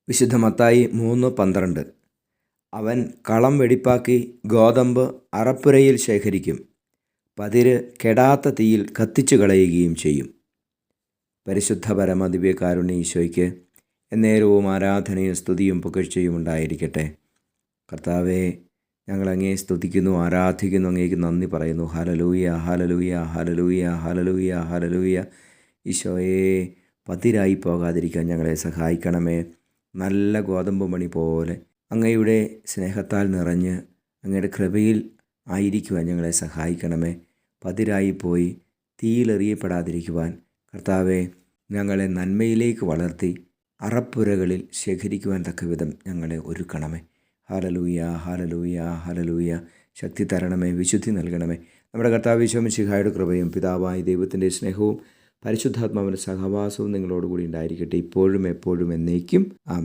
വിശുദ്ധ മത്തായി 3:12. അവൻ കളം വെടിപ്പാക്കി ഗോതമ്പ് അറപ്പുരയിൽ ശേഖരിക്കും, പതിര് കെടാത്ത തീയിൽ കത്തിച്ചു കളയുകയും ചെയ്യും. പരിശുദ്ധ പരമദിവ്യകാരുണ്യ ഈശോയ്ക്ക് എന്നേരവും ആരാധനയും സ്തുതിയും പുകഴ്ചയും ഉണ്ടായിരിക്കട്ടെ. കർത്താവേ, ഞങ്ങൾ അങ്ങയെ സ്തുതിക്കുന്നു, ആരാധിക്കുന്നു, അങ്ങേക്ക് നന്ദി പറയുന്നു. ഹല്ലേലൂയ, ഹല്ലേലൂയ, ഹല്ലേലൂയ, ഹല്ലേലൂയ, ഹല്ലേലൂയ. ഈശോയെ, പതിരായി പോകാതിരിക്കാൻ ഞങ്ങളെ സഹായിക്കണമേ. നല്ല ഗോതമ്പ് മണി പോലെ അങ്ങയുടെ സ്നേഹത്താൽ നിറഞ്ഞ് അങ്ങയുടെ കൃപയിൽ ആയിരിക്കുവാൻ ഞങ്ങളെ സഹായിക്കണമേ. പതിരായി പോയി തീയിലെറിയപ്പെടാതിരിക്കുവാൻ കർത്താവെ, ഞങ്ങളെ നന്മയിലേക്ക് വളർത്തി അറപ്പുരകളിൽ ശേഖരിക്കുവാൻ തക്കവിധം ഞങ്ങളെ ഒരുക്കണമേ. ഹല്ലേലൂയ, ഹല്ലേലൂയ, ഹല്ലേലൂയ. ശക്തി തരണമേ, വിശുദ്ധി നൽകണമേ. നമ്മുടെ കർത്താവ് ഈശോ മിശിഹായുടെ കൃപയും പിതാവായ ദൈവത്തിൻ്റെ സ്നേഹവും പരിശുദ്ധാത്മാവിൻ്റെ സഹവാസവും നിങ്ങളോടുകൂടി ഉണ്ടായിരിക്കട്ടെ, ഇപ്പോഴും എപ്പോഴും എന്നേക്കും. ആമേൻ.